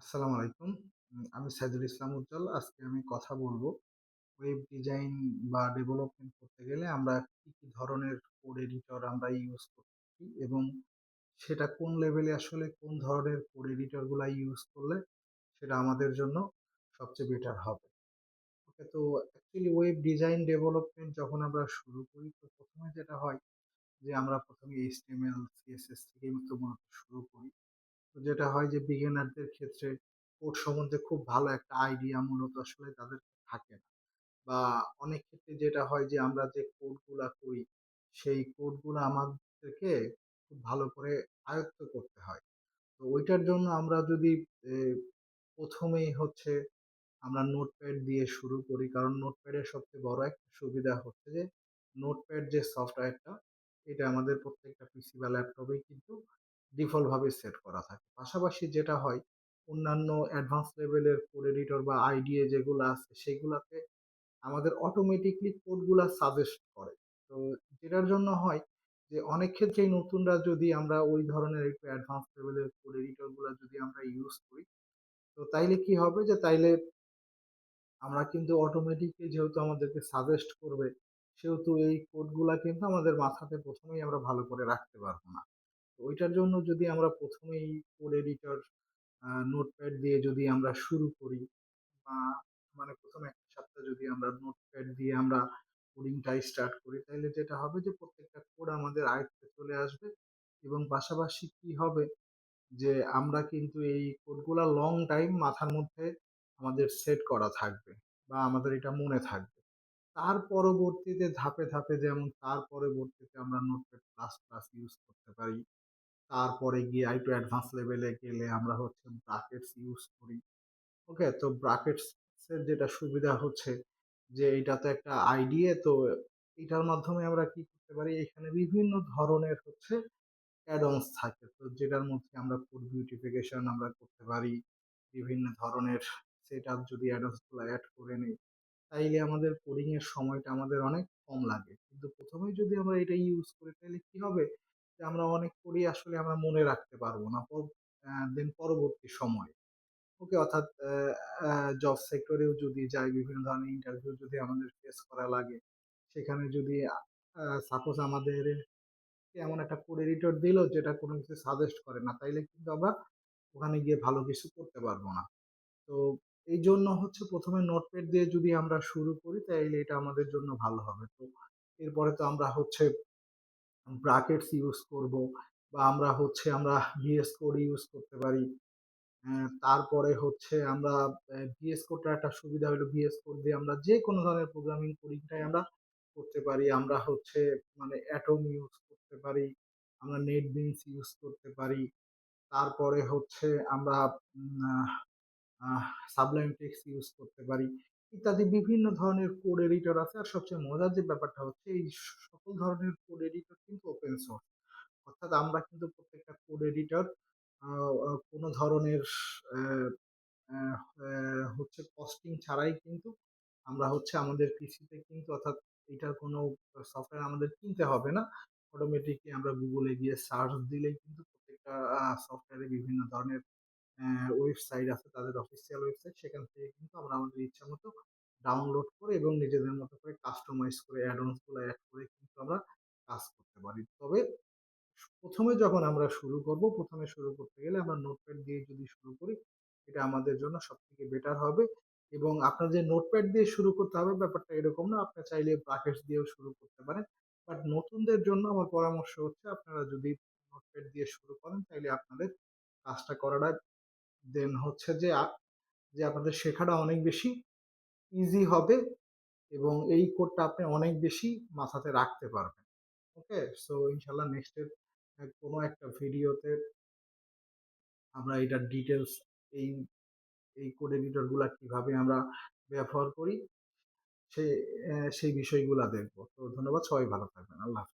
আসসালামু আলাইকুম। আমি সাইদুল ইসলাম উজ্জ্বল। আজকে আমি কথা বলবো ওয়েব ডিজাইন বা ডেভেলপমেন্ট করতে গেলে আমরা কি ধরনের কোড এডিটর আমরা ইউজ করছি এবং সেটা কোন লেভেলে আসলে কোন ধরনের কোড এডিটর গুলা ইউজ করলে সেটা আমাদের জন্য সবচেয়ে বেটার হবে। ওকে, তো অ্যাকচুয়ালি ওয়েব ডিজাইন ডেভেলপমেন্ট যখন আমরা শুরু করি তো প্রথমে যেটা হয় যে আমরা প্রথমে HTML, CSS থেকেই তো মূলত শুরু করি। তো যেটা হয় যে বিগিনারদের ক্ষেত্রে কোড সম্বন্ধে খুব ভালো একটা আইডিয়া মূলত আসলে তাদের থাকে না, বা অনেক ক্ষেত্রে যেটা হয় যে আমরা যে কোডগুলা করি সেই কোডগুলো আমাদেরকে খুব ভালো করে আয়ত্ত করতে হয়। তো ওইটার জন্য আমরা যদি এ, প্রথমেই হচ্ছে আমরা নোটপ্যাড দিয়ে শুরু করি, কারণ নোটপ্যাডের সবচেয়ে বড় একটা সুবিধা হচ্ছে যে নোটপ্যাড যে সফটওয়্যারটা এটা আমাদের প্রত্যেকটা পিসি বা ল্যাপটপেই কিন্তু ডিফল্ট ভাবে সেট করা থাকে। পাশাপাশি যেটা হয় অন্যান্য অ্যাডভান্স লেভেলের কোড এডিটর বা আইডিএ যেগুলো আছে সেগুলাতে আমাদের অটোমেটিকলি কোডগুলা সাজেস্ট করে। তো যেটার জন্য হয় যে অনেক ক্ষেত্রেই নতুনরা যদি আমরা ওই ধরনের একটু অ্যাডভান্স লেভেলের কোড এডিটর গুলা যদি আমরা ইউজ করি, তো তাইলে কি হবে যে তাইলে আমরা কিন্তু অটোমেটিকলি যেহেতু আমাদেরকে সাজেস্ট করবে, সেহেতু এই কোডগুলা কিন্তু আমাদের মাথাতে প্রথমেই আমরা ভালো করে রাখতে পারবো না। তো ওইটার জন্য যদি আমরা প্রথমেই কোড এডিটর নোটপ্যাড দিয়ে যদি আমরা শুরু করি, বা মানে প্রথম একটা সপ্তাহ যদি আমরা নোটপ্যাড দিয়ে আমরা কোডিংটা স্টার্ট করি, তাহলে যেটা হবে যে প্রত্যেকটা কোড আমাদের আয়ত্তে চলে আসবে। এবং পাশাপাশি কি হবে যে আমরা কিন্তু এই কোডগুলা লং টাইম মাথার মধ্যে আমাদের সেট করা থাকবে বা আমাদের এটা মনে থাকবে। তার পরবর্তীতে ধাপে ধাপে, যেমন তার পরবর্তীতে আমরা নোটপ্যাড প্লাস প্লাস ইউজ করতে পারি। তারপরে গিয়ে আরেকটু অ্যাডভান্স লেভেলে গেলে আমরা হচ্ছে ব্রাকেটস ইউজ করি। ওকে, তো ব্রাকেটস এর যেটা সুবিধা হচ্ছে যে এটা তো একটা আইডিয়া, তো এটার মাধ্যমে আমরা কি করতে পারি, এখানে বিভিন্ন ধরনের হচ্ছে অ্যাড-অনস থাকে। তো যেটার মধ্যে আমরা কোড বিউটিফিকেশন আমরা করতে পারি। বিভিন্ন ধরনের সেটআপ যদি অ্যাড-অনস গুলো এড করে নেই, তাইলে আমাদের কোডিং এর সময়টা আমাদের অনেক কম লাগে। কিন্তু প্রথমেই যদি আমরা এটা ইউজ করি তাহলে কি হবে যে আমরা অনেক কোডই আসলে আমরা মনে রাখতে পারবো না দেন পরবর্তী সময়ে। ওকে, অর্থাৎ জব সেক্টরেও যদি যাই, বিভিন্ন ধরনের ইন্টারভিউ যদি আমাদের ফেস করা লাগে, সেখানে যদি সাপোজ আমাদের এমন একটা কোড এডিটর দিল যেটা কোনো কিছু সাজেস্ট করে না, তাইলে কিন্তু আমরা ওখানে গিয়ে ভালো কিছু করতে পারবো না। তো এই জন্য হচ্ছে প্রথমে নোটপ্যাড দিয়ে যদি আমরা শুরু করি তাইলে এটা আমাদের জন্য ভালো হবে। তো এরপরে তো আমরা হচ্ছে ব্রাকেটস ইউজ করব, বা আমরা ভিএস কোড ইউজ করতে পারি। তারপরে হচ্ছে আমরা ভিএস কোডটার একটা সুবিধা হলো ভিএস কোড দিয়ে আমরা যে কোনো ধরনের প্রোগ্রামিং কোডিংটাই আমরা করতে পারি। আমরা হচ্ছে মানে অ্যাটম ইউজ করতে পারি, আমরা নেটবিনস ইউজ করতে পারি। তারপরে হচ্ছে আমরা উম আহ আহ সাবলাইম টেক্সট ইউজ করতে পারি। ইত্যাদি বিভিন্ন ধরনের কোড এডিটর আছে। আর সবচেয়ে মজার যে ব্যাপারটা হচ্ছে এই সকল ধরনের কোড এডিটর কিন্তু ওপেন সোর্স। অর্থাৎ আমরা কিন্তু প্রত্যেকটা কোড এডিটর আ আ কোনো ধরনের অ্যা অ্যা হচ্ছে কস্টিং ছাড়াই কিন্তু আমরা হচ্ছে আমাদের পিসিতে কিন্তু, অর্থাৎ এটার কোনো সফটওয়্যার আমাদের কিনতে হবে না। অটোমেটিকলি আমরা গুগলে গিয়ে সার্চ দিলেই কিন্তু প্রত্যেকটা সফটওয়্যারে বিভিন্ন ধরনের ওয়েবসাইট আছে, তাদের অফিসিয়াল ওয়েবসাইট, সেখান থেকে কিন্তু আমরা আমাদের ইচ্ছামতো ডাউনলোড করে এবং নিজেদের মতো করে কাস্টমাইজ করে অ্যাড-অনস গুলো এড করে কিন্তু আমরা কাজ করতে পারি। তবে প্রথমে যখন আমরা শুরু করব, প্রথমে শুরু করতে গেলে আমরা নোটপ্যাড দিয়ে যদি শুরু করি, এটা আমাদের জন্য সবথেকে বেটার হবে। এবং আপনার যে নোটপ্যাড দিয়ে শুরু করতে হবে ব্যাপারটা এরকম না। আপনি চাইলে ব্রাকেটস দিয়েও শুরু করতে পারেন। বাট নতুনদের জন্য আমার পরামর্শ হচ্ছে আপনারা যদি নোটপ্যাড দিয়ে শুরু করেন তাইলে আপনাদের কাজটা করাটা দেন হচ্ছে যে যে আপনাদের শেখাটা অনেক বেশি ইজি হবে এবং এই কোডটা আপনি অনেক বেশি মাথাতে রাখতে পারবেন। ওকে? সো ইনশাআল্লাহ নেক্সট এর কোনো একটা ভিডিওতে আমরা এটার ডিটেইলস, এই এই কোড এডিটর গুলা কিভাবে আমরা ব্যবহার করি সে সেই বিষয়গুলা দেখব। তো ধন্যবাদ। সবাই ভালো থাকবেন। আল্লাহ হাফেজ।